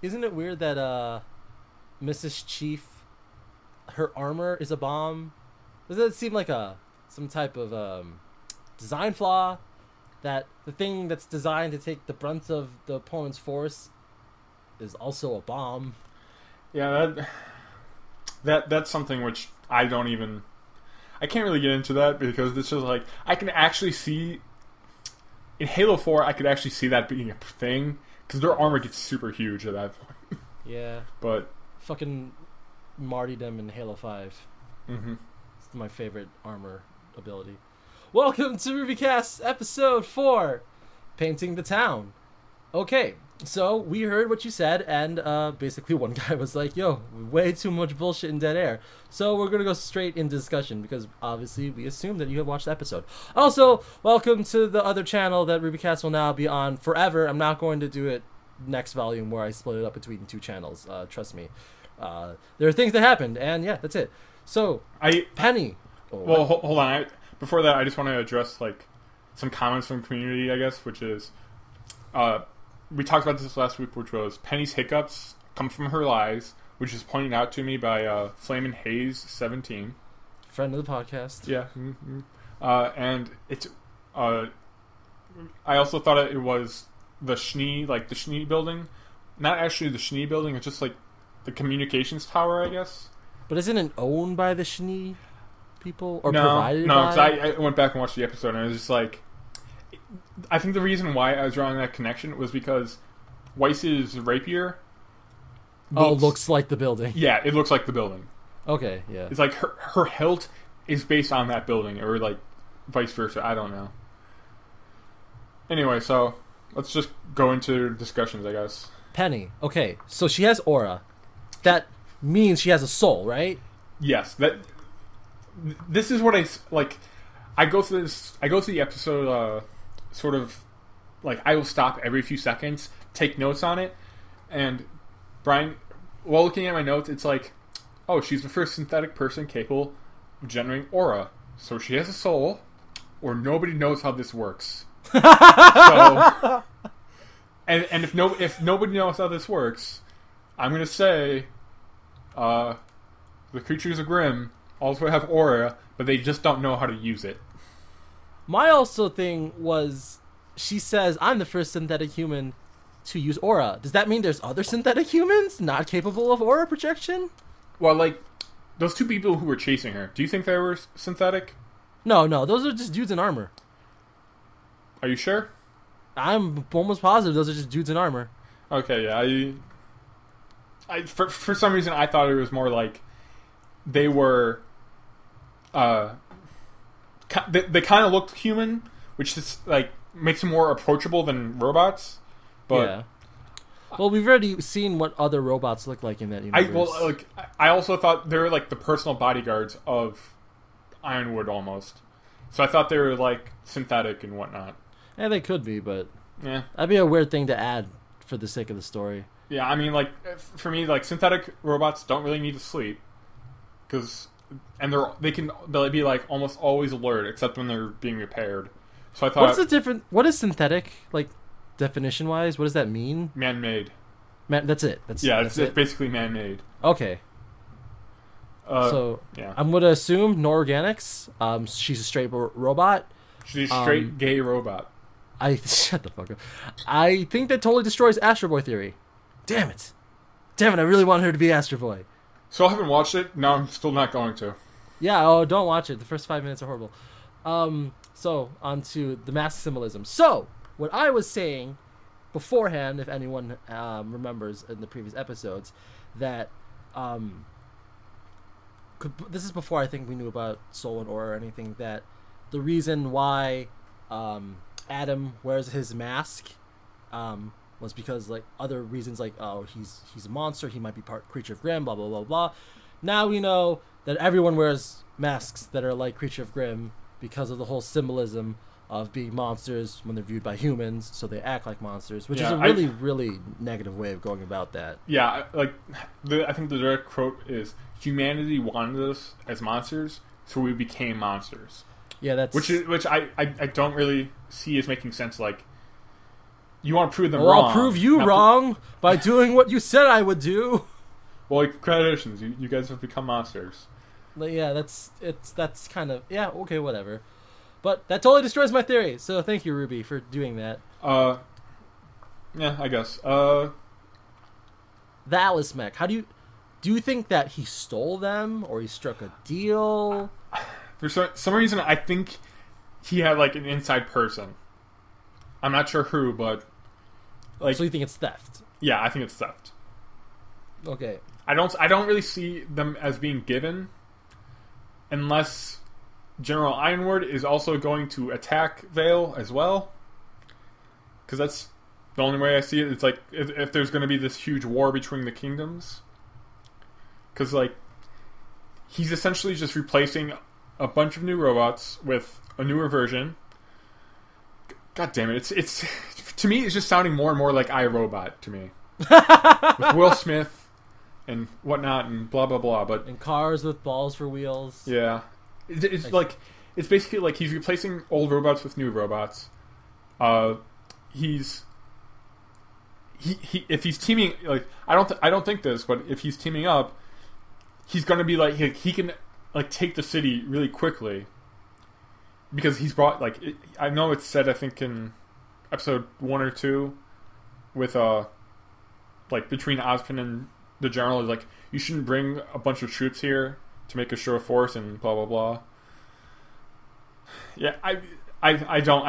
Isn't it weird that Mrs. Chief, her armor is a bomb? Doesn't it seem like some type of design flaw? That the thing that's designed to take the brunt of the opponent's force is also a bomb. Yeah, that's something which I can't really get into that because it's just like I can actually see in Halo 4 I could actually see that being a thing because their armor gets super huge at that point. Yeah, but fucking martyrdom in Halo 5. Mm-hmm. It's my favorite armor ability. Welcome to RWBYCast episode 4, Painting the Town. Okay, so we heard what you said, and basically one guy was like, yo, way too much bullshit in dead air. So we're going to go straight into discussion, because obviously we assume that you have watched the episode. Also, welcome to the other channel that RWBYCast will now be on forever. I'm not going to do it next volume where I split it up between 2 channels. Trust me. There are things that happened, and yeah, that's it. So, Penny. Well, hold on. Before that, I just want to address some comments from the community, I guess, which is, we talked about this last week, which was Penny's hiccups come from her lies, which is pointed out to me by Flamin' Hayes 17, friend of the podcast. Yeah, mm-hmm. And it's. I also thought it was the Schnee, the Schnee building, not actually the Schnee building. It's just the communications tower, I guess. But isn't it owned by the Schnee people or no, provided no, by? No, because I went back and watched the episode, and I was just like, I think the reason why I was drawing that connection was because Weiss's rapier looks like the building. Yeah, it looks like the building. Okay, yeah. It's like her hilt is based on that building, or vice versa. I don't know. Anyway, so let's just go into discussions, I guess. Penny. Okay, so she has aura. That means she has a soul, right? Yes. This is what I go through this. I go through the episode, sort of I will stop every few seconds, take notes on it, and Brian, while looking at my notes, it's like, oh, she's the first synthetic person capable of generating aura, so she has a soul, or nobody knows how this works. So, and if nobody knows how this works, I'm gonna say, the creatures of Grimm also have aura, but they just don't know how to use it. My also thing was, she says, I'm the first synthetic human to use aura. Does that mean there's other synthetic humans not capable of aura projection? Well, those 2 people who were chasing her, do you think they were synthetic? No, those are just dudes in armor. Are you sure? I'm almost positive those are just dudes in armor. Okay, yeah, for some reason I thought it was more like they were, they kind of looked human, which is makes them more approachable than robots. But yeah. Well, we've already seen what other robots look like in that universe. I also thought they were the personal bodyguards of Ironwood almost. So I thought they were synthetic and whatnot. Yeah, they could be, but yeah, that'd be a weird thing to add for the sake of the story. Yeah, I mean, for me, synthetic robots don't really need to sleep, they'll be almost always alert, except when they're being repaired. So I thought, what is synthetic, definition wise? What does that mean? Man-made. That's it. It's basically man-made. Okay. So yeah, I'm gonna assume no organics. She's a straight robot. She's a straight gay robot. Shut the fuck up. I think that totally destroys Astro Boy theory. Damn it! I really want her to be Astro Boy. So I haven't watched it. No, I'm still not going to. Yeah. Don't watch it. The first 5 minutes are horrible. So on to the mask symbolism. So what I was saying beforehand, if anyone remembers in the previous episodes, that this is before I think we knew about soul and aura or anything, that the reason why Adam wears his mask was because other reasons, he's a monster, he might be part creature of Grimm, blah blah blah blah. Now we know that everyone wears masks that are like creature of Grimm because of the whole symbolism of being monsters when they're viewed by humans, so they act like monsters, which is a really negative way of going about that. Yeah, I think the direct quote is, humanity wanted us as monsters, so we became monsters. Yeah, that's... Which I don't really see as making sense, you want to prove them well, wrong. I'll prove you wrong by doing what you said I would do. Well, congratulations, you guys have become monsters. But yeah, that's kind of okay, whatever. But that totally destroys my theory. So thank you, Ruby, for doing that. Yeah, I guess. The Atlas mech. How do you think that he stole them or he struck a deal? For some reason, I think he had like an inside person. I'm not sure who, but like. So you think it's theft? Yeah, I think it's theft. Okay. I don't really see them as being given, unless General Ironwood is also going to attack Vale as well. Because that's the only way I see it. It's like if there's going to be this huge war between the kingdoms. Because like he's essentially just replacing a bunch of new robots with a newer version. God damn it! It's to me it's just sounding more and more like iRobot to me. With Will Smith and whatnot and blah blah blah, and cars with balls for wheels. Yeah, it's like it's basically like he's replacing old robots with new robots. If he's teaming, like I don't think this, but if he's teaming up, he's gonna be like he can like take the city really quickly because he's brought like I know it's said I think in episode 1 or 2 with like between Ozpin and the general is like you shouldn't bring a bunch of troops here to make a show of force and blah blah blah. Yeah, I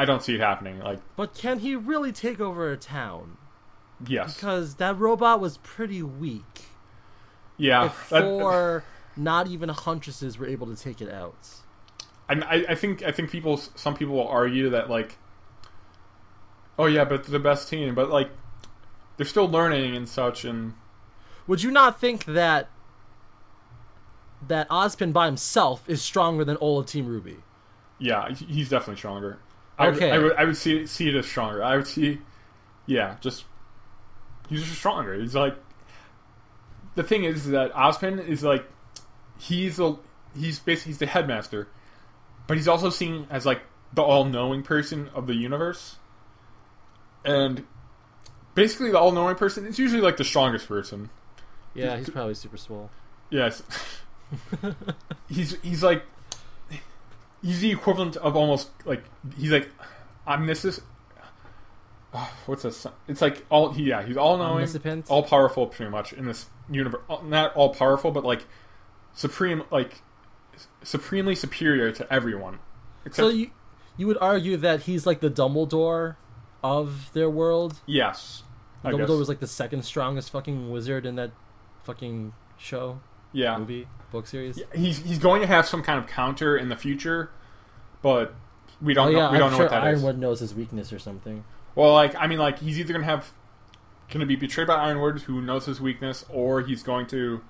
don't see it happening. Like, but can he really take over a town? Yes, because that robot was pretty weak. Yeah, if not even huntresses were able to take it out. I think some people will argue that like, oh yeah, but they're the best team, but like they're still learning and such. And would you not think that Ozpin by himself is stronger than all of Team RWBY? Yeah, he's definitely stronger. Okay, I would see it as stronger. I would see, yeah, he's just stronger. He's like, the thing is that Ozpin is like, he's the headmaster, but he's also seen as like the all-knowing person of the universe, and basically the all-knowing person is usually like the strongest person. Yeah, he's probably super swole. Yes, he's like. He's the equivalent of almost like he's like omniscient. What's this? It's like he's all knowing, all powerful, pretty much in this universe. Not all powerful, but like supremely superior to everyone. So you would argue that he's like the Dumbledore of their world? Yes, Dumbledore was like the second strongest fucking wizard in that fucking show. Yeah, movie. Book series. Yeah, he's going to have some kind of counter in the future, but we don't know. We don't know what that is. Ironwood knows his weakness or something. Well, like I mean, like he's either going to be betrayed by Ironwood, who knows his weakness, or he's going to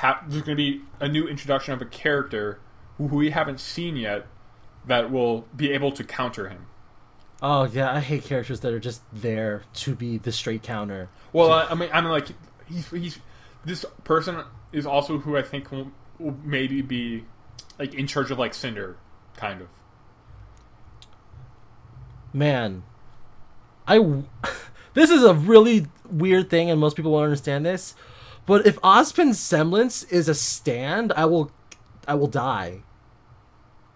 there's going to be a new introduction of a character who we haven't seen yet that will be able to counter him. Oh yeah, I hate characters that are just there to be the straight counter. Well, I mean, like he's this person is also who I think will maybe be like in charge of like Cinder, kind of. Man, this is a really weird thing, and most people won't understand this. But if Ozpin's semblance is a stand, I will die.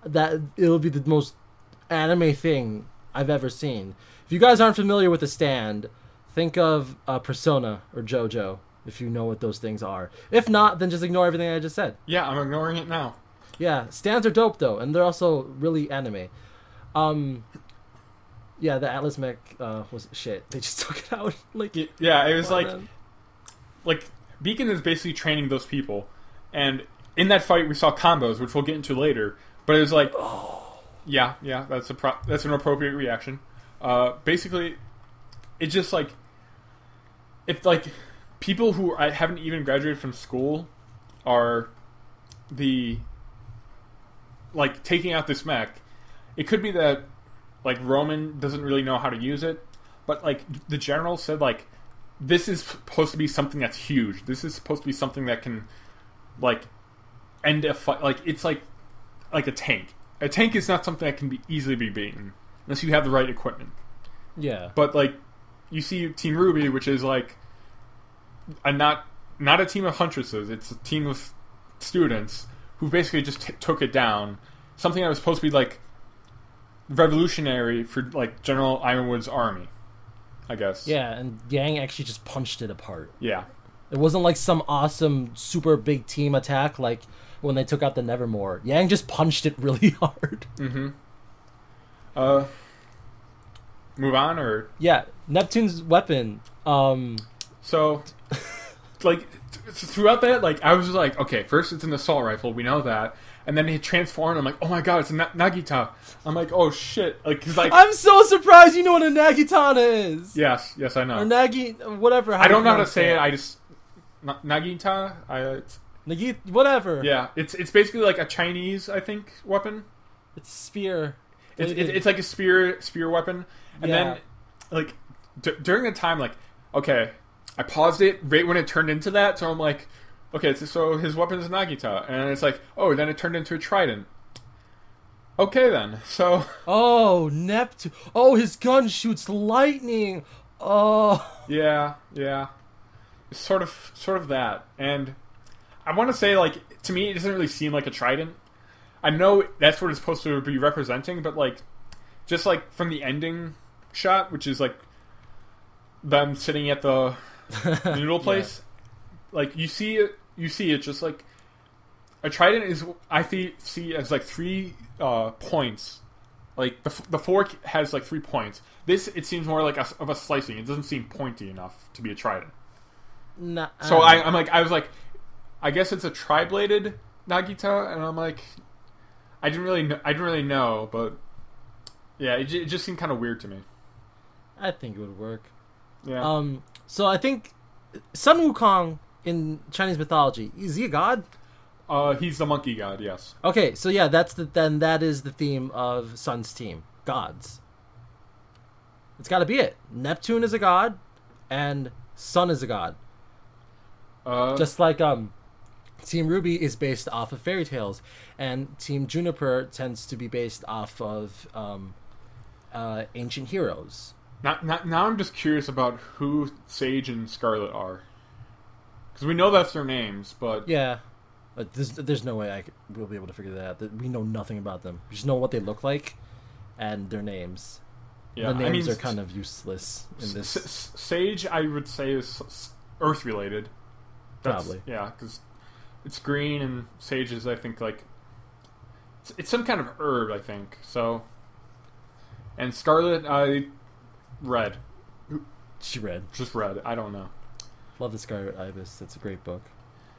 That it'll be the most anime thing I've ever seen. If you guys aren't familiar with a stand, think of Persona or JoJo. If you know what those things are. If not, then just ignore everything I just said. Yeah, I'm ignoring it now. Yeah, stands are dope though, and they're also really anime. Yeah, the Atlas mech was shit. They just took it out. Like, yeah, it was like Beacon is basically training those people, and in that fight we saw combos, which we'll get into later. But it was like, yeah, that's an appropriate reaction. Basically, it's just like if like. People who haven't even graduated from school are taking out this mech. It could be that like Roman doesn't really know how to use it, but like the general said, like this is supposed to be something that's huge. This is supposed to be something that can like end a fight. Like it's like a tank. A tank is not something that can easily be beaten unless you have the right equipment. Yeah, but like you see Team RWBY, which is like not a team of huntresses. It's a team of students who basically just took it down. Something that was supposed to be like revolutionary for like General Ironwood's army, I guess. Yeah, and Yang actually just punched it apart. Yeah. It wasn't like some awesome, super big team attack like when they took out the Nevermore. Yang just punched it really hard. Mm-hmm. Move on, or? Yeah, Neptune's weapon. So, like, throughout that, like, I was just like, okay, first it's an assault rifle, we know that. And then it transformed, I'm like, oh my god, it's a Nagita. I'm like, oh shit. Like, cause like, I'm so surprised you know what a Nagitana is! Yes, I know. Or Nagi... whatever. I don't know how to say it, I just... Nagita? Nagit... whatever. Yeah, it's basically like a Chinese, I think, weapon. It's spear. It's like a spear weapon. And then, like, during the time, like, okay, I paused it right when it turned into that, so I'm like, okay, so his weapon is Nagita. And it's like, oh, then it turned into a trident. Okay, then. So... Oh, Neptune. Oh, his gun shoots lightning. Oh. Yeah. It's sort of that. And I want to say, like, to me, it doesn't really seem like a trident. I know that's what it's supposed to be representing, but, like, just, like, from the ending shot, which is, like, them sitting at the noodle place, like, you see it just, like, a trident is, I see as, like, 3 points. Like, the fork has, like, 3 points. This, it seems more like of a slicing. It doesn't seem pointy enough to be a trident. Nah, So I was like, I guess it's a tri-bladed Nagita, and I'm like, I didn't really know, but yeah, it just seemed kind of weird to me. I think it would work. Yeah. So I think Sun Wukong in Chinese mythology, is he a god? He's the monkey god, yes. Okay, so yeah, that is the theme of Sun's team, gods. It's got to be it. Neptune is a god, and Sun is a god. Just like Team RWBY is based off of fairy tales, and Team Juniper tends to be based off of ancient heroes. Now I'm just curious about who Sage and Scarlet are, because we know that's their names, but yeah, there's no way we'll be able to figure that out. We know nothing about them. We just know what they look like and their names. Yeah, the names are kind of useless in this. Sage, I would say, is Earth related. Probably. Yeah, because it's green, and sage is, I think, like... It's some kind of herb, I think, so... And Scarlet, red. She read. Just red, I don't know. Love the Scarlet Ibis, that's a great book.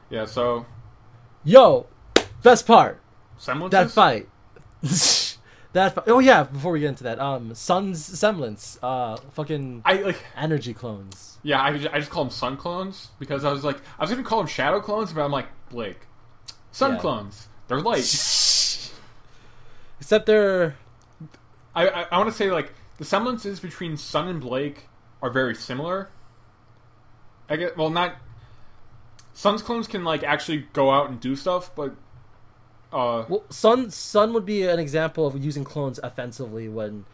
Yeah, so... Yo! Best part! Semblances? That fight! Oh yeah, before we get into that, Sun's semblance, fucking energy clones. Yeah, I just call them sun clones, because I was gonna call them shadow clones, but I'm like, Blake, sun clones, they're light. Except they're... I want to say, like, the semblances between Sun and Blake are very similar. I guess, well, not... Sun's clones can, like, actually go out and do stuff, but... well, Sun would be an example of using clones offensively when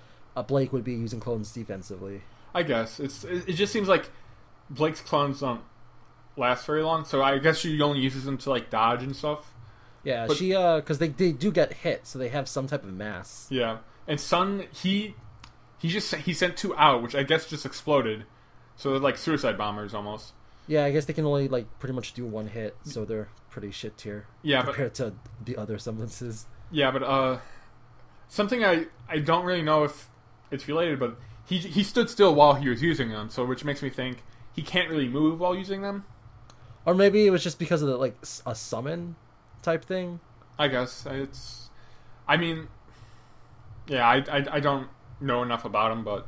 Blake would be using clones defensively. I guess. It just seems like Blake's clones don't last very long, so I guess she only uses them to, like, dodge and stuff. Yeah, but, she, because they do get hit, so they have some type of mass. Yeah. And Sun, he sent 2 out, which I guess just exploded. So they're like suicide bombers almost. Yeah, I guess they can only, like, pretty much do 1 hit, so they're pretty shit tier. Yeah, compared to the other semblances. Yeah, but something I don't really know if it's related, but he stood still while he was using them, so which makes me think he can't really move while using them. Or maybe it was just because of the, like, a summon type thing. I guess it's. I mean, yeah, I don't know enough about them, but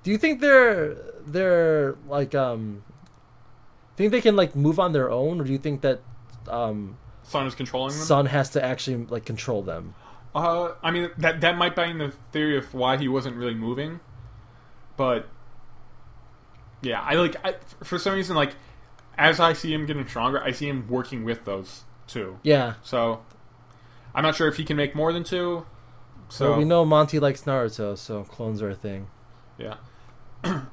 do you think they're like think they can, like, move on their own, or do you think that Sun is controlling them? Sun has to actually, like, control them. I mean, that might be in the theory of why he wasn't really moving, but yeah, I for some reason, like, as I see him getting stronger, I see him working with those 2. Yeah. So I'm not sure if he can make more than 2. So well, we know Monty likes Naruto, so clones are a thing. Yeah.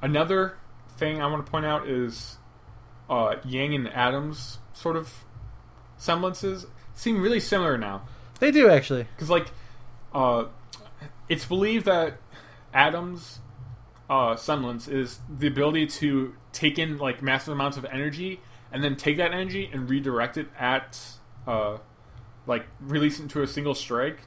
Another thing I want to point out is Yang and Adam's sort of semblances seem really similar now. They do, actually. Because, like, it's believed that Adam's semblance is the ability to take in, like, massive amounts of energy and then take that energy and redirect it at, like, release it into a single strike.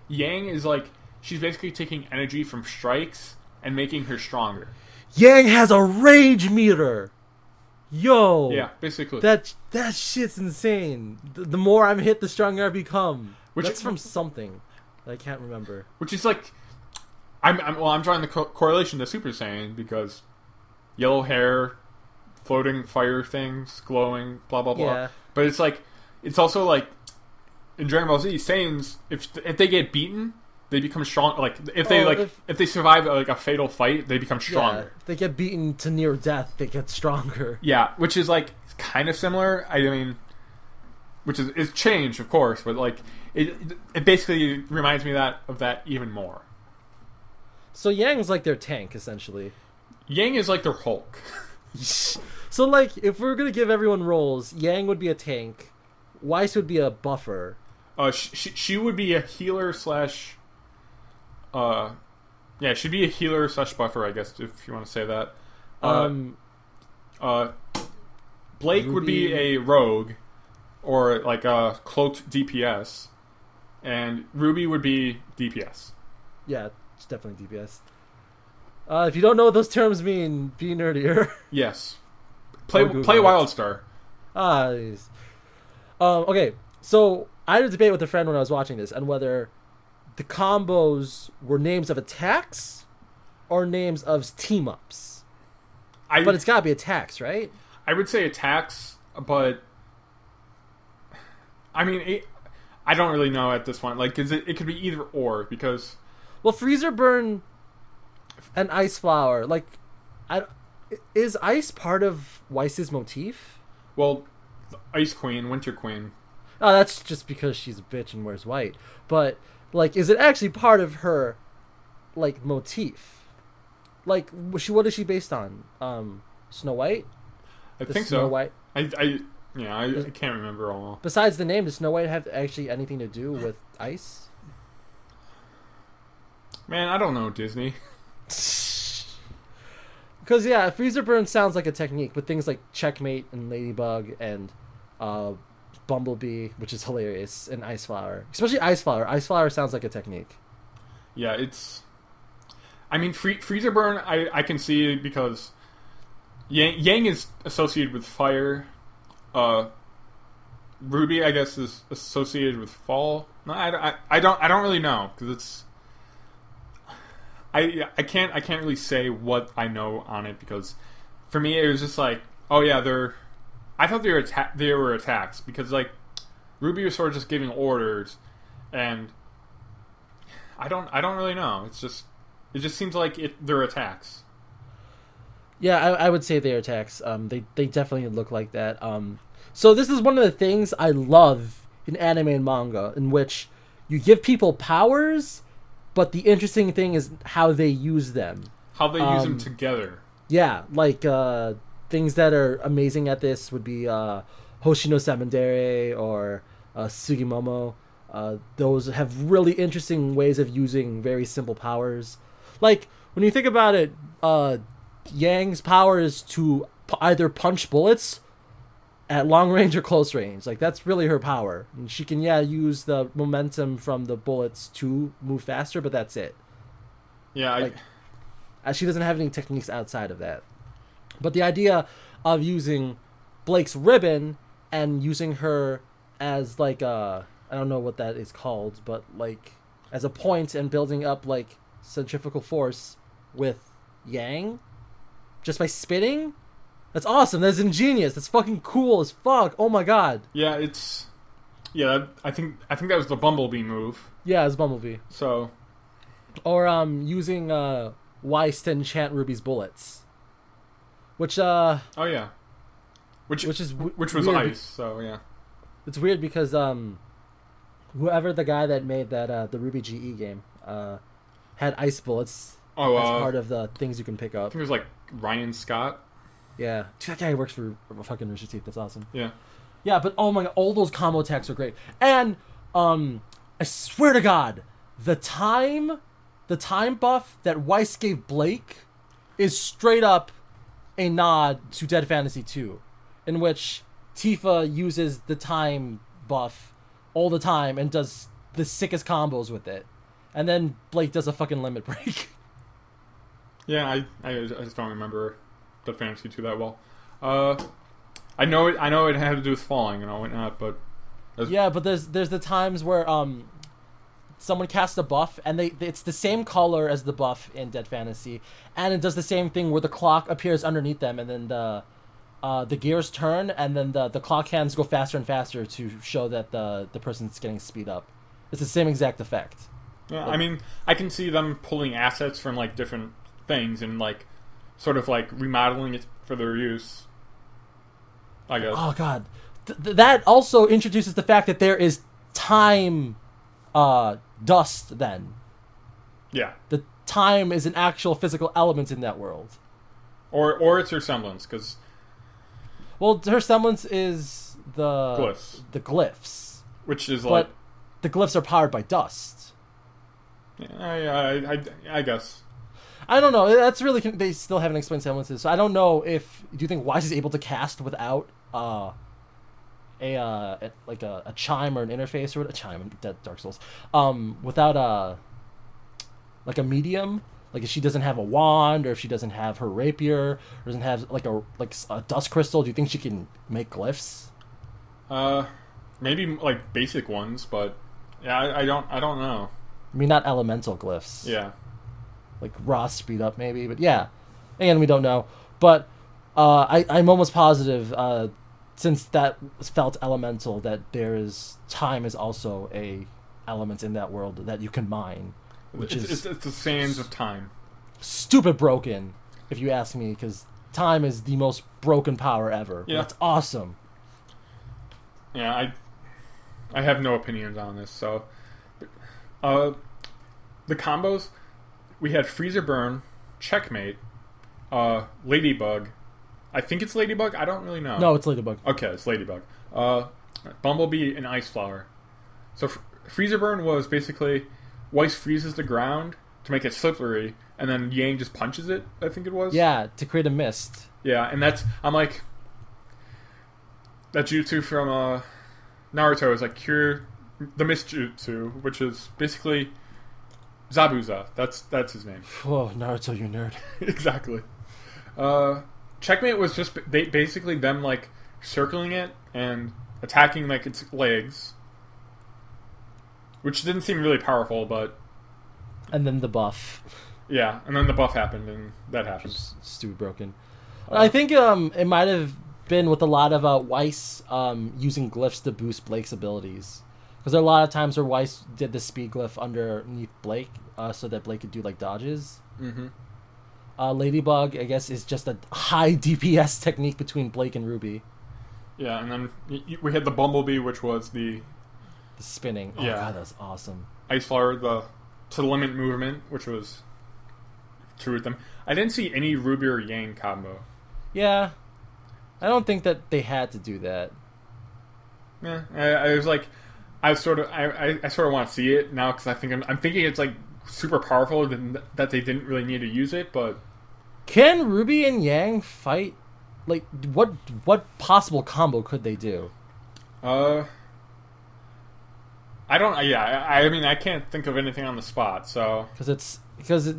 Yang is, like, she's basically taking energy from strikes and making her stronger. Yang has a rage meter! Yo! Yeah, basically. That shit's insane. The more I'm hit, the stronger I become. That's from something that I can't remember. Which is like, I'm drawing the correlation to Super Saiyan because yellow hair, floating fire things, glowing, blah blah blah. Yeah. But it's like, it's also like in Dragon Ball Z, Saiyans, if they get beaten, they become strong. Like if they survive like a fatal fight, they become stronger. Yeah, if they get beaten to near death, they get stronger. Yeah, which is like kind of similar. I mean, which is changed, of course, but like it basically reminds me of that even more. So Yang's like their tank, essentially. Yang is like their Hulk. So like, if we're gonna give everyone roles, Yang would be a tank, Weiss would be a buffer. She would be a healer slash. Yeah, she'd be a healer slash buffer, I guess, if you want to say that. Blake would be a rogue, or like a cloaked DPS, and Ruby would be DPS. Yeah, it's definitely DPS. If you don't know what those terms mean, be nerdier. Yes. Play Wildstar. Yes. Okay, so I had a debate with a friend when I was watching this, on whether the combos were names of attacks or names of team-ups. But it's gotta be attacks, right? I would say attacks, but I mean, I don't really know at this point. Like, 'cause it could be either or, because... Well, Freezer Burn and Ice Flower, like, is Ice part of Weiss's motif? Well, Ice Queen, Winter Queen. Oh, that's just because she's a bitch and wears white. But, like, is it actually part of her, like, motif? Like, what is she based on? Snow White? I think so. Snow White? I can't remember all. Besides the name, does Snow White have actually anything to do with ice? Man, I don't know, Disney. Because, yeah, Freezer Burn sounds like a technique, with things like Checkmate and Ladybug and Bumblebee, which is hilarious, and Ice Flower. Especially Ice Flower. Ice Flower sounds like a technique. Yeah, it's... I mean, Freezer Burn, I can see because Yang is associated with fire. Ruby, I guess, is associated with fall. No, I don't really know, because it's... I can't really say what I know on it, because for me it was just like, oh yeah, I thought they were attacks, because like Ruby was sort of just giving orders, and I don't really know. It just seems like they're attacks. Yeah, I would say they're attacks. They definitely look like that. So this is one of the things I love in anime and manga, in which you give people powers, but the interesting thing is how they use them. How they use them together. Yeah, like things that are amazing at this would be Hoshino Samandere or Sugimomo. Those have really interesting ways of using very simple powers. Like, when you think about it, Yang's power is to either punch bullets at long range or close range. Like, that's really her power. And she can, use the momentum from the bullets to move faster, but that's it. Yeah, she doesn't have any techniques outside of that. But the idea of using Blake's ribbon and using her as, like, I don't know what that is called, but, like, as a point and building up, like, centrifugal force with Yang just by spitting, that's awesome. That's ingenious. That's fucking cool as fuck. Oh my god. Yeah, I think that was the Bumblebee move. Yeah, it's Bumblebee. So, or using Weiss to enchant Ruby's bullets, which oh yeah, which was weird. ice. So yeah, it's weird because whoever the guy that made that the Ruby GE game had ice bullets, Oh, as part of the things you can pick I up. think it was like Ryan Scott. Yeah, that guy works for fucking Rooster Teeth. That's awesome. Yeah. Yeah, but oh my god, all those combo attacks are great. And I swear to God, the time buff that Weiss gave Blake is straight up a nod to Dead Fantasy 2, in which Tifa uses the time buff all the time and does the sickest combos with it. And then Blake does a fucking limit break. Yeah, I just don't remember Dead Fantasy 2 that well. I know it had to do with falling and all whatnot, but yeah, but there's the times where someone casts a buff and it's the same color as the buff in Dead Fantasy, and it does the same thing where the clock appears underneath them, and then the gears turn, and then the clock hands go faster and faster to show that the person's getting speed up. It's the same exact effect. yeah, I mean, I can see them pulling assets from like different things and like sort of like remodeling it for their use, I guess. Oh god, that also introduces the fact that there is time dust. Then Yeah. the time is an actual physical element in that world. Or it's her semblance, because Well, her semblance is the Glyphs. The glyphs, which is but like the glyphs are powered by dust. I guess. I don't know. That's really they still haven't explained semblances, so I don't know if do you think Wise is able to cast without a chime or an interface or a chime in Dark Souls, without a medium, like if she doesn't have a wand or if she doesn't have her rapier or doesn't have like a dust crystal, do you think she can make glyphs? Maybe like basic ones, but yeah, I don't know. I mean, not elemental glyphs. Yeah. Like raw speed up maybe, but yeah. Again, we don't know. But I'm almost positive, since that felt elemental, that time is also a element in that world that you can mine, which it's the sands of time. Stupid broken, if you ask me, because time is the most broken power ever. Yeah. That's awesome. Yeah, I have no opinions on this. So, the combos, we had Freezer Burn, Checkmate, Ladybug. I think it's Ladybug. I don't really know. No, it's Ladybug. Okay, it's Ladybug. Bumblebee and Ice Flower. So Freezer Burn was basically Weiss freezes the ground to make it slippery, and then Yang just punches it. I think it was. Yeah, to create a mist. Yeah, and I'm like, that jutsu from Naruto is like cure the mist jutsu, which is basically Zabuza. That's his name. Whoa, Naruto, you nerd. Exactly. Checkmate was just basically them like circling it and attacking like its legs, which didn't seem really powerful, but And then the buff. yeah, and then the buff happened, and that happened. Stupid broken. I think it might have been with a lot of Weiss using glyphs to boost Blake's abilities, because there are a lot of times where Weiss did the speed glyph underneath Blake, so that Blake could do like dodges. Mm-hmm. Ladybug, I guess, is just a high DPS technique between Blake and Ruby. Yeah, and then we had the Bumblebee, which was the spinning. Oh yeah. God, that's awesome. Ice Flower, the to the limit movement, which was true with them. I didn't see any Ruby or Yang combo. Yeah, I don't think that they had to do that. Yeah, I was like, I sort of want to see it now, because I'm thinking it's like super powerful that they didn't really need to use it, but can Ruby and Yang fight? Like, what possible combo could they do? I don't. Yeah, I mean, I can't think of anything on the spot. So because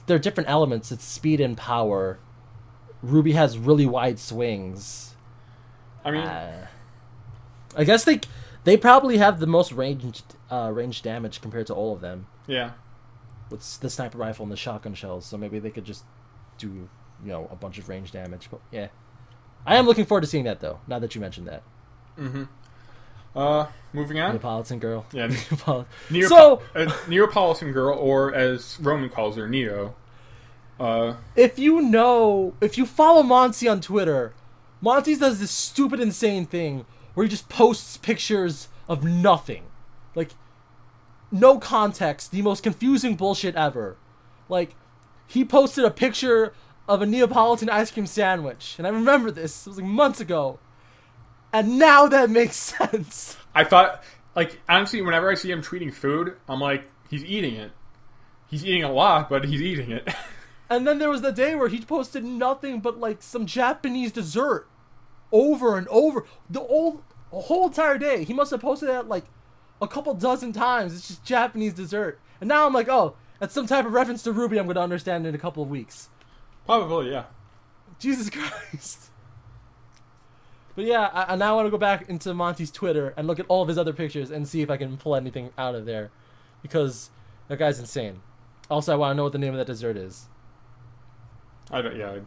they're different elements. It's speed and power. Ruby has really wide swings. I mean, I guess they probably have the most range damage compared to all of them. Yeah. With the sniper rifle and the shotgun shells, so maybe they could just do a bunch of range damage. But yeah, I am looking forward to seeing that though. Now that you mentioned that. Mm-hmm. Moving on. Neapolitan girl. Yeah. Neapolitan girl, or as Roman calls her, Neo. If you follow Monty on Twitter, Monty does this stupid, insane thing where he just posts pictures of nothing, like no context, the most confusing bullshit ever. Like, he posted a picture of a Neapolitan ice cream sandwich. And I remember this. It was like months ago. And now that makes sense. I thought, like, honestly, whenever I see him tweeting food, I'm like, he's eating it. He's eating a lot, but he's eating it. And then there was the day where he posted nothing but, like, some Japanese dessert. Over and over. A whole entire day. He must have posted that, like, a couple dozen times. It's just Japanese dessert. And now I'm like, oh, that's some type of reference to Ruby I'm going to understand in a couple of weeks. Probably, yeah. Jesus Christ. But yeah, I now want to go back into Monty's Twitter and look at all of his other pictures and see if I can pull anything out of there. Because that guy's insane. Also, I want to know what the name of that dessert is. I don't know.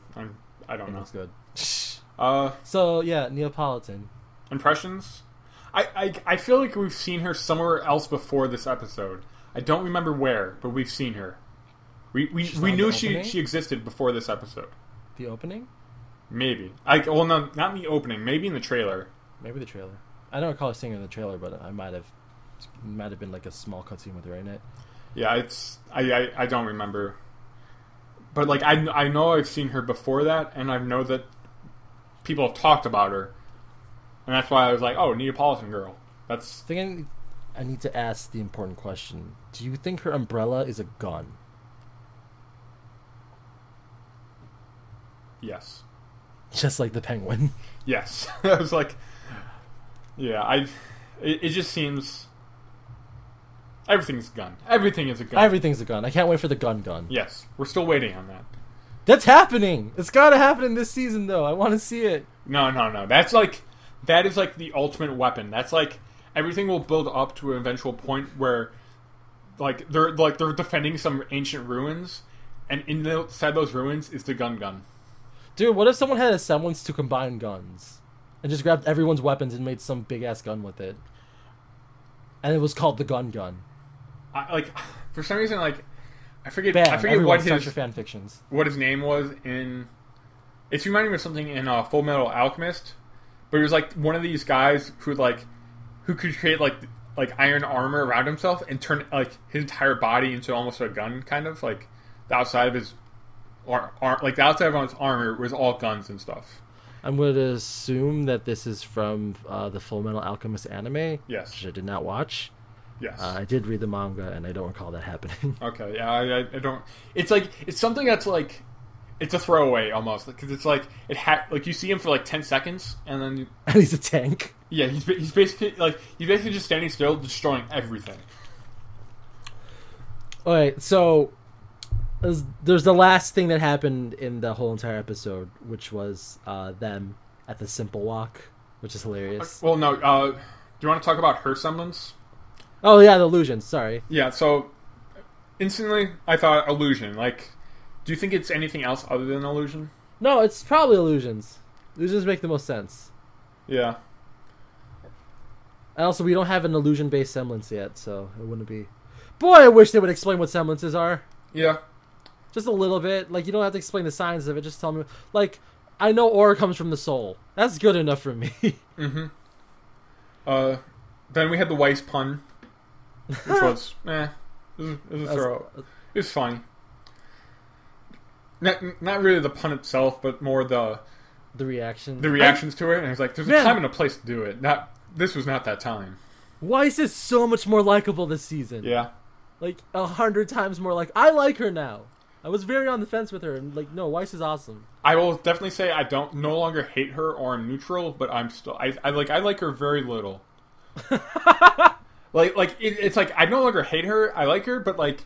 Looks good. So, yeah, Neapolitan. Impressions? I feel like we've seen her somewhere else before this episode. I don't remember where, but we've seen her. We knew she existed before this episode. The opening? Maybe. Well, no, not in the opening. Maybe in the trailer. Maybe the trailer. I don't recall seeing her in the trailer, but I might have been like a small cutscene with her in it. Yeah, I don't remember. But like I know I've seen her before that, and I know that people have talked about her, and that's why I was like, oh, Neapolitan girl. That's. Thinking, I need to ask the important question: do you think her umbrella is a gun? Yes. Just like the penguin. Yes. I was like, yeah. It just seems. Everything's a gun. Everything is a gun. Everything's a gun. I can't wait for the gun. Yes. We're still waiting on that. That's happening! It's gotta happen in this season, though. I want to see it. No. That is like the ultimate weapon. That's like, everything will build up to an eventual point where, like, they're defending some ancient ruins, and inside those ruins is the gun. Dude, what if someone had a semblance to combine guns? And just grabbed everyone's weapons and made some big-ass gun with it? And it was called the gun. For some reason, like, I forget what his name was in. It's reminding me of something in Full Metal Alchemist, but it was like one of these guys who could create like iron armor around himself and turn like his entire body into almost a gun, kind of like the outside of his like the outside of his armor was all guns and stuff. I'm going to assume that this is from the Full Metal Alchemist anime. Yes, which I did not watch. Yes, I did read the manga, and I don't recall that happening. Okay, yeah, I don't. It's like it's something that's like it's a throwaway almost because it's like like you see him for like 10 seconds, and then and he's a tank. Yeah, he's basically just standing still, destroying everything. All right, so there's the last thing that happened in the whole entire episode, which was them at the Simple Walk, which is hilarious. Well, no, do you want to talk about her semblance? Oh, yeah, the illusions, sorry. Yeah, so instantly I thought illusion. Like, do you think it's anything else other than illusion? No, it's probably illusions. Illusions make the most sense. Yeah. And also, we don't have an illusion-based semblance yet, so it wouldn't be... Boy, I wish they would explain what semblances are. Yeah. Just a little bit. Like, you don't have to explain the signs of it. Just tell me. Like, I know aura comes from the soul. That's good enough for me. Mm-hmm. Then we had the Weiss pun, which was, it was a throw. It was funny. Not really the pun itself, but more the reaction. The reactions to it. And I was like, there's a time and a place to do it. This was not that time. Weiss is so much more likable this season. Yeah. Like, 100 times more I like her now. I was very on the fence with her, and no, Weiss is awesome. I will definitely say I don't no longer hate her or I'm neutral, but I'm still I like her very little. It's like I no longer hate her. I like her, but like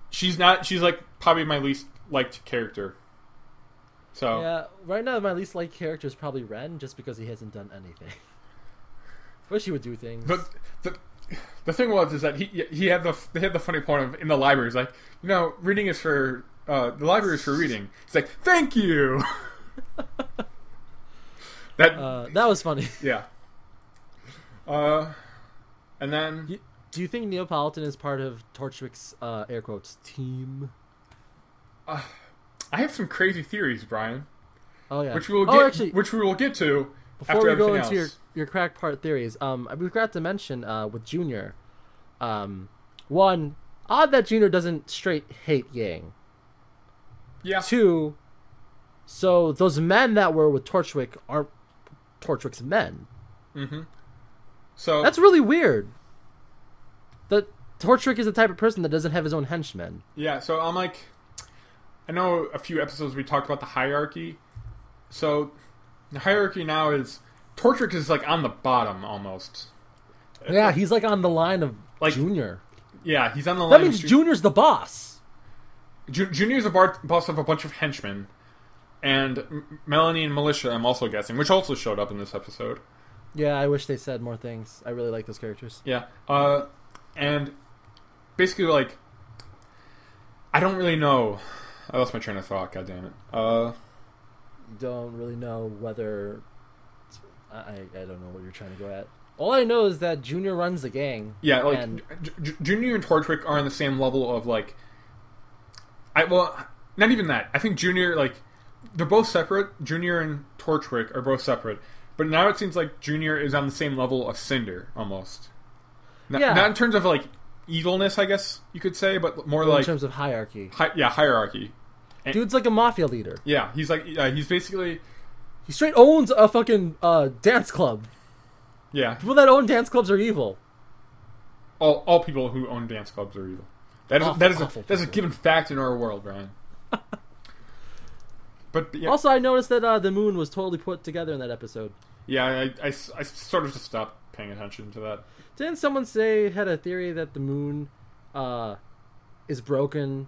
she's like probably my least liked character. So yeah, right now my least liked character is probably Ren, just because he hasn't done anything. Wish he would do things. But the thing is that they had the funny point of in the library. He's like, reading is for the library is for reading. He's like, thank you. that was funny. Yeah. And then do you think Neapolitan is part of Torchwick's air quotes team? I have some crazy theories, Brian. Oh yeah. Which we will get to before we go into your crack part theories. We forgot to mention with Junior. One, odd that Junior doesn't straight hate Yang. Yeah. 2, so those men that were with Torchwick aren't Torchwick's men. Mm-hmm. So that's really weird. That Torchwick is the type of person that doesn't have his own henchmen. Yeah, so I'm like, I know a few episodes we talked about the hierarchy. So the hierarchy now is Torchwick is like on the bottom almost. Yeah, he's like on the line of like Junior. Yeah, he's on the line. That means Junior's the boss. Junior's the boss of a bunch of henchmen, and Melanie and Militia, I'm also guessing, which also showed up in this episode. Yeah, I wish they said more things. I really like those characters. Yeah, and basically, like, I don't really know. I lost my train of thought. God damn it. Don't really know whether I don't know what you're trying to go at. All I know is that Junior runs the gang. Yeah, like Junior and Torchwick are on the same level of like. Not even that. I think Junior, like, they're both separate. Junior and Torchwick are both separate, but now it seems like Junior is on the same level of Cinder almost. Not in terms of like evilness, I guess you could say, but more like in terms of hierarchy. Hierarchy. Dude's like a mafia leader. Yeah, he's like he's basically he straight owns a fucking dance club. Yeah, people that own dance clubs are evil. All people who own dance clubs are evil. That's a given fact in our world, Brian. But yeah. Also, I noticed that the moon was totally put together in that episode. Yeah, I sort of just stopped paying attention to that. Didn't someone had a theory that the moon is broken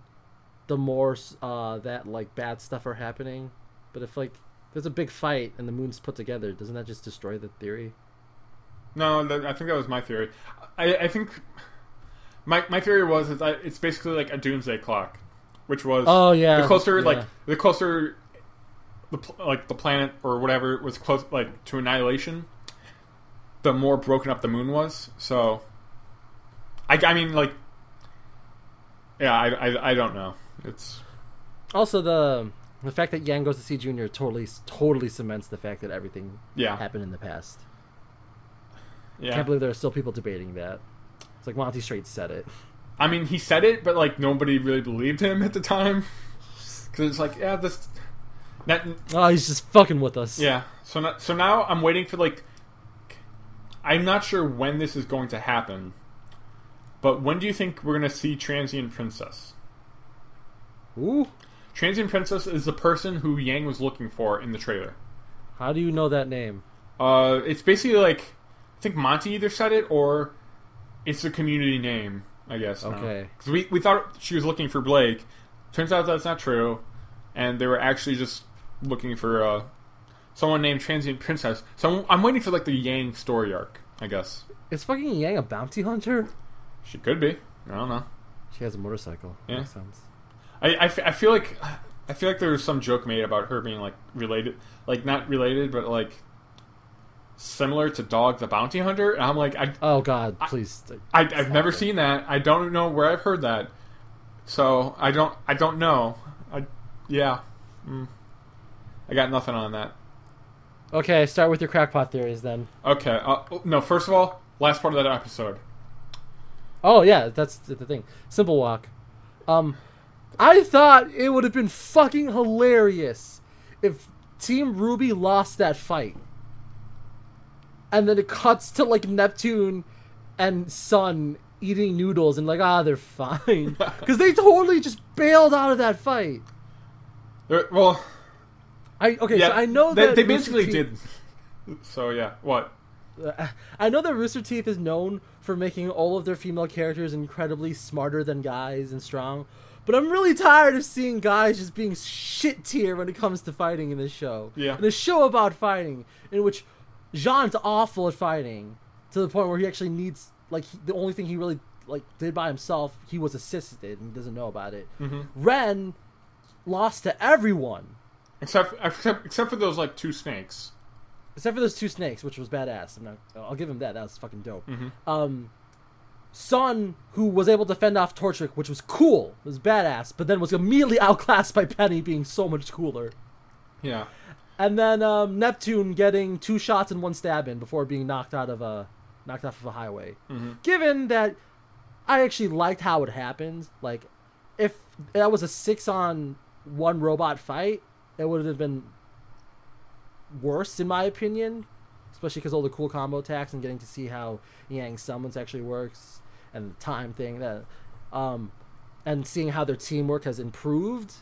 the more that like bad stuff are happening? But if like there's a big fight and the moon's put together, doesn't that just destroy the theory? No, I think that was my theory. I think my theory was that it's basically like a doomsday clock, which was the closer the planet or whatever was close like to annihilation, the more broken up the moon was. So I mean, like, yeah, I don't know. It's also the fact that Yang goes to see Junior totally cements the fact that everything happened in the past. Yeah. I can't believe there are still people debating that. It's like Monty straight said it. I mean, he said it, but like nobody really believed him at the time. Because it's like, yeah, this. He's just fucking with us. Yeah. So now I'm waiting for like. I'm not sure when this is going to happen, but when do you think we're going to see Transient Princess? Ooh. Transient Princess is the person who Yang was looking for in the trailer. How do you know that name? It's basically like. I think Monty either said it or it's a community name, I guess. Okay. Because we thought she was looking for Blake. Turns out that's not true. And they were actually just looking for someone named Transient Princess. So I'm waiting for like the Yang story arc, I guess. Is fucking Yang a bounty hunter? She could be. I don't know. She has a motorcycle. Yeah. Makes sense. I feel like there was some joke made about her being like related. Like not related, but like similar to Dog the Bounty Hunter, and I'm like, oh god, please! I've never seen that. I don't know where I've heard that, so I don't know. I got nothing on that. Okay, start with your crackpot theories then. Okay, no. First of all, last part of that episode. Oh yeah, that's the thing. Simple Walk. I thought it would have been fucking hilarious if Team RWBY lost that fight. And then it cuts to like Neptune and Sun eating noodles and like, they're fine. Because they totally just bailed out of that fight. So I know that they basically did. So yeah, what? I know that Rooster Teeth is known for making all of their female characters incredibly smarter than guys and strong. But I'm really tired of seeing guys just being shit tier when it comes to fighting in this show. Yeah. In a show about fighting, in which Jean's awful at fighting to the point where he actually needs the only thing he really did by himself, he was assisted and he doesn't know about it. Mm-hmm. Ren lost to everyone except for those like two snakes. Except for those two snakes, which was badass. I'll give him that. That was fucking dope. Mm-hmm. Sun, who was able to fend off Torchwick, which was cool, was badass, but then was immediately outclassed by Penny being so much cooler. Yeah. And then Neptune getting 2 shots and 1 stab in before being knocked off of a highway. Mm-hmm. Given that I actually liked how it happened, like if that was a 6 on one robot fight, it would have been worse in my opinion, especially because all the cool combo attacks and getting to see how Yang summons actually works and the time thing that, and seeing how their teamwork has improved.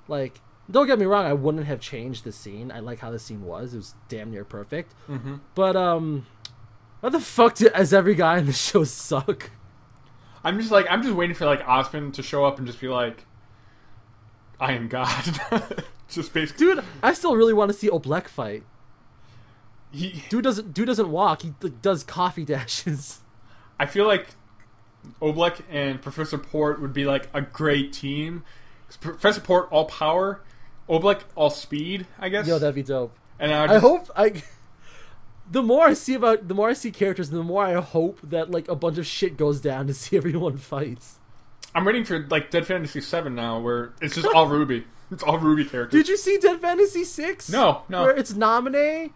Like, don't get me wrong, I wouldn't have changed the scene. I like how the scene was. It was damn near perfect. Mm-hmm. But what the fuck does every guy in the show suck? I'm just waiting for like Osmond to show up and just be like, I am God. Just basically. Dude, I still really want to see Oblek fight. Dude doesn't walk. He does coffee dashes. I feel like Oblek and Professor Port would be like a great team. Professor Port all power, Oblek all speed, I guess. Yo, that'd be dope. And I hope the more I see characters, the more I hope that like a bunch of shit goes down to see everyone fights. I'm waiting for like Dead Fantasy 7 now, where it's just all RWBY. It's all RWBY characters. Did you see Dead Fantasy 6? No. Where it's Naminé,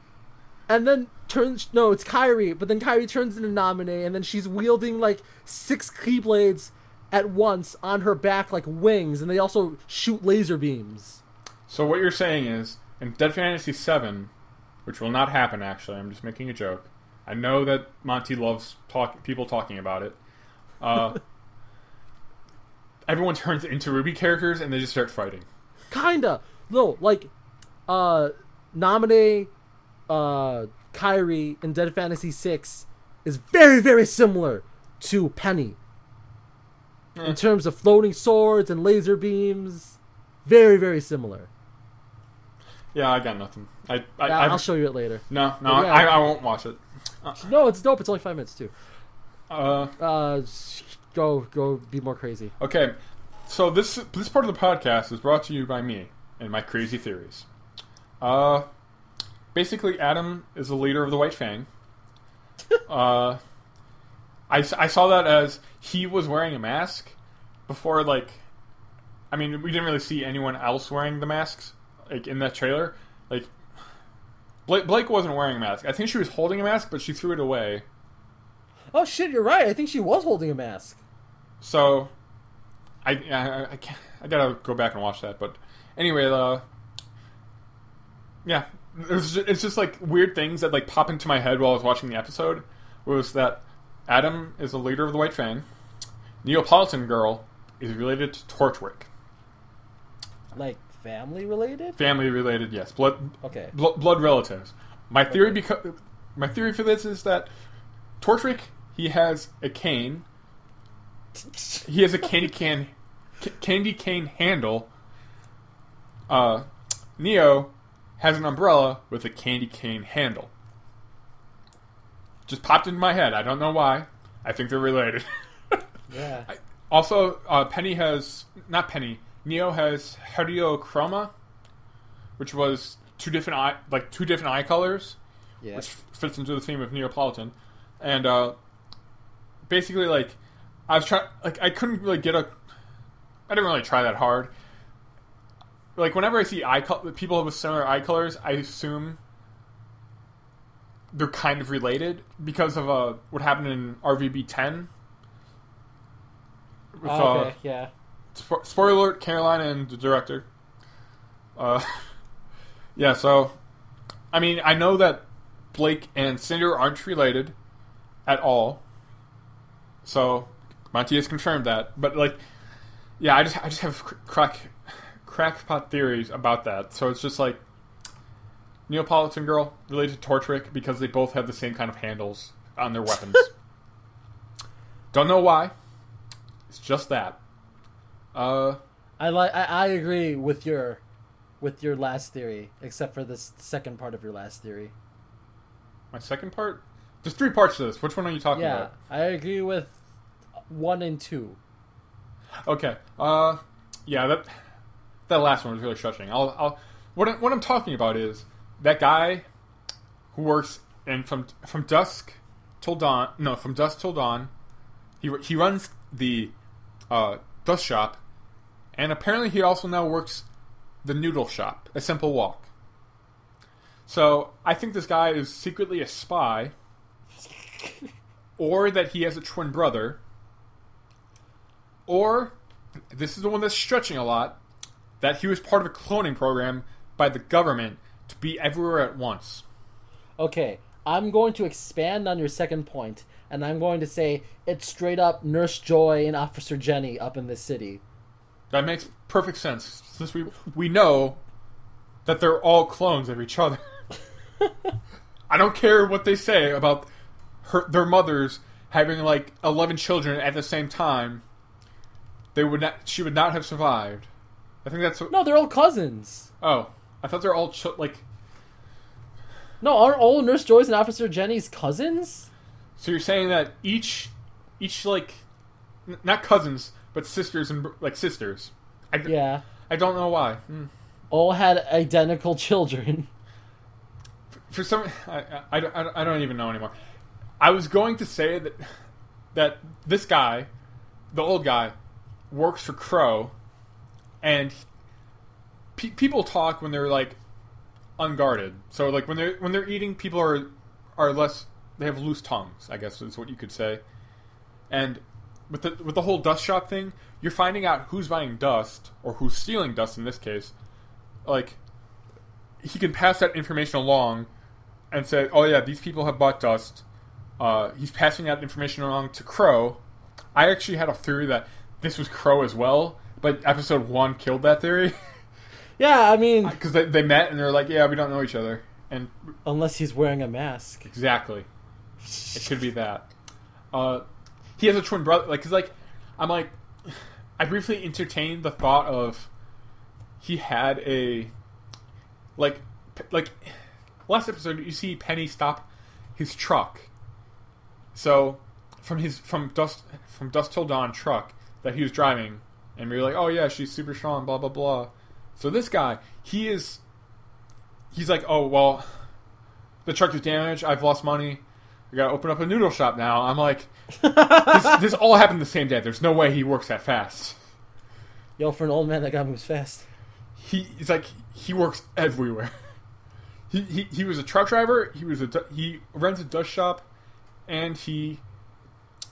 and then it's Kairi, but then Kairi turns into Naminé, and then she's wielding like 6 Keyblades at once on her back like wings, and they also shoot laser beams. So what you're saying is, in Dead Fantasy 7, which will not happen actually, I'm just making a joke. I know that Monty loves people talking about it. Everyone turns into RWBY characters and they just start fighting. Kinda. No, like, Naminé, Kairi in Dead Fantasy 6 is very, very similar to Penny. In terms of floating swords and laser beams. Very, very similar. Yeah, I got nothing. I'll show you it later. No, Yeah. I won't watch it. No, it's dope. It's only 5 minutes, too. Go be more crazy. Okay, so this part of the podcast is brought to you by me and my crazy theories. Basically, Adam is the leader of the White Fang. I saw that as he was wearing a mask before, like, I mean, we didn't really see anyone else wearing the masks, like, in that trailer. Like, Blake wasn't wearing a mask. I think she was holding a mask, but she threw it away. Oh, shit, you're right. I think she was holding a mask. So, I gotta go back and watch that. But anyway, yeah, it's just like weird things that like pop into my head while I was watching the episode. Was that Adam is the leader of the White Fang. Neapolitan Girl is related to Torchwick. Like family related? Family related, yes. Blood. Okay. Blood relatives. My theory for this is that Torchwick, he has a cane. He has a candy cane handle. Neo has an umbrella with a candy cane handle. Just popped into my head. I don't know why. I think they're related. Yeah. Also, Neo has Heliochroma, which was two different eye colors, Yeah. which fits into the theme of Neapolitan. And basically, like, I was trying, like, I couldn't really I didn't really try that hard. Like, whenever I see people with similar eye colors, I assume they're kind of related because of what happened in RWB 10. With, okay, yeah. Spoiler alert, Carolina and the director. Yeah, so, I mean, I know that Blake and Cinder aren't related at all. So, Monty has confirmed that. But, like, yeah, I just have crackpot theories about that. So it's just like Neapolitan Girl related to Torchwick because they both have the same kind of handles on their weapons. Don't know why. It's just that. I agree with your last theory, except for this second part of your last theory. My second part? There's 3 parts to this. Which one are you talking about? Yeah, I agree with 1 and 2. Okay. Yeah, that last one was really stretching. What I'm talking about is that guy who works from dusk till dawn. No, from dusk till dawn. He runs the dust shop, and apparently he also now works the noodle shop, A Simple Walk. So I think this guy is secretly a spy, or that he has a twin brother, or this is the one that's stretching a lot, that he was part of a cloning program by the government to be everywhere at once. Okay, I'm going to expand on your second point, and I'm going to say it's straight up Nurse Joy and Officer Jenny up in this city. That makes perfect sense, since we know that they're all clones of each other. I don't care what they say about their mothers having like 11 children at the same time. She would not have survived. I think that's No, they're all cousins. Oh, I thought they're all No, aren't all Nurse Joy's and Officer Jenny's cousins? So you're saying that each like not cousins but sisters and like sisters. Yeah. I don't know why. All had identical children. For some, I don't even know anymore. I was going to say that this guy, the old guy, works for Crow, and people talk when they're like unguarded. So like when they're eating, people are less. They have loose tongues, I guess is what you could say. And with the whole dust shop thing, you're finding out who's buying dust or who's stealing dust in this case. Like he can pass that information along and say, "Oh yeah, these people have bought dust." He's passing that information along to Crow. I actually had a theory that this was Crow as well, but episode 1 killed that theory. Yeah, I mean, because they met and they're like, "Yeah, we don't know each other." And unless he's wearing a mask. Exactly. It could be that. He has a twin brother. Like, cause like, I'm like, I briefly entertained the thought of he had a like last episode. You see Penny stop his truck. So from Dusk Till Dawn truck that he was driving, and we were like, oh yeah, she's super strong, blah blah blah. So this guy, he's like, oh well, the truck is damaged. I've lost money. I gotta open up a noodle shop now. I'm like, this all happened the same day. There's no way he works that fast. Yo, for an old man, that guy moves fast. He's like, he works everywhere. He was a truck driver. He runs a dust shop, and he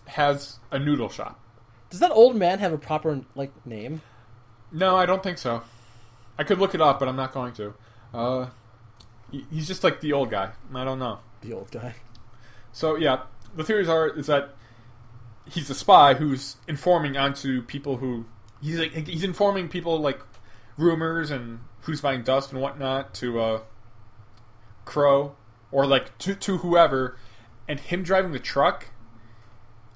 has a noodle shop. Does that old man have a proper like name? No, I don't think so. I could look it up, but I'm not going to. He's just like the old guy. I don't know. The old guy. So yeah, the theories is that he's a spy who's informing onto people who he's informing people like rumors and who's buying dust and whatnot to Crow or like to whoever, and him driving the truck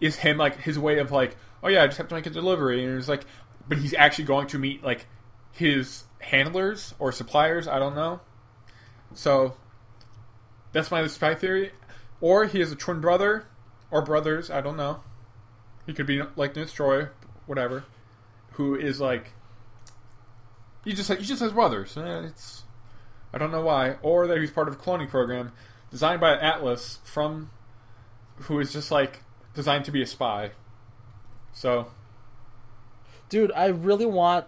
is him like his way of like, oh yeah, I just have to make a delivery, and it's like, but he's actually going to meet like his handlers or suppliers. I don't know. So that's my spy theory. Or he has a twin brother, or brothers, I don't know. He could be like Nurse Joy, whatever, who is like, he just has brothers. I don't know why. Or that he's part of a cloning program designed by Atlas who is just like designed to be a spy. So, dude, I really want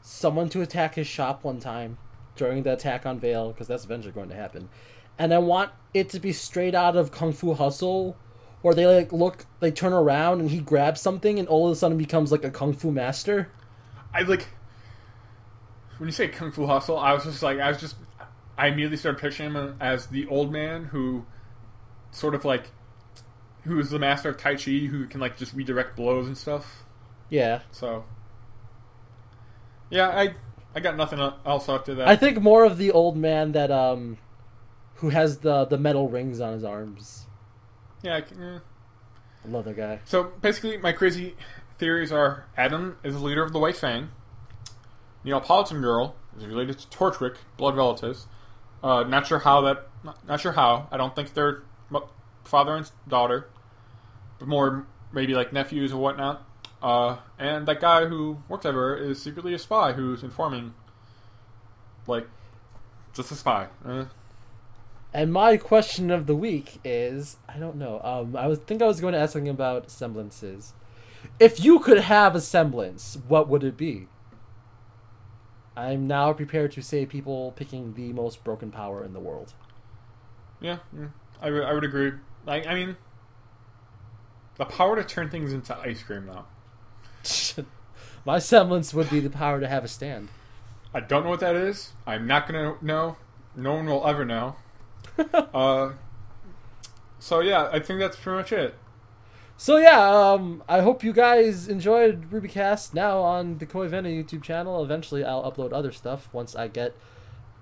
someone to attack his shop one time during the attack on Vale, because that's eventually going to happen. And I want it to be straight out of Kung Fu Hustle, or they turn around and he grabs something and all of a sudden becomes like a Kung Fu master. When you say Kung Fu Hustle, I immediately started picturing him as the old man who sort of like, who is the master of Tai Chi, who can like just redirect blows and stuff. Yeah. So, yeah, I got nothing else after that. I think more of the old man that who has the metal rings on his arms. Yeah, Another guy. So basically, my crazy theories are: Adam is the leader of the White Fang. Neapolitan Girl is related to Torchwick, blood relatives. Not sure how. I don't think they're father and daughter, but more maybe like nephews or whatnot. And that guy who works everywhere is secretly a spy who's informing, like, just a spy. And my question of the week is, I don't know. I was going to ask something about semblances. If you could have a semblance, what would it be? I'm now prepared to say people picking the most broken power in the world. Yeah, I would agree. I mean, the power to turn things into ice cream, though. My semblance would be the power to have a stand. I don't know what that is. I'm not gonna know. No one will ever know. So yeah, I think that's pretty much it. So yeah, I hope you guys enjoyed RWBYcast now on the KoiVene YouTube channel. Eventually I'll upload other stuff once I get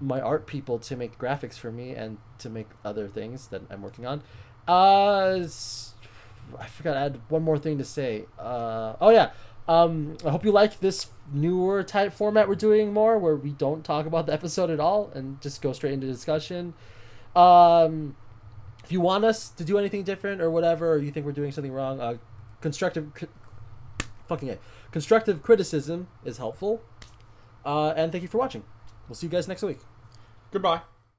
my art people to make graphics for me and to make other things that I'm working on. I forgot I had one more thing to say. Oh yeah, I hope you like this newer type format we're doing more, where we don't talk about the episode at all and just go straight into discussion. If you want us to do anything different or whatever, or you think we're doing something wrong, constructive criticism is helpful. And thank you for watching. We'll see you guys next week. Goodbye.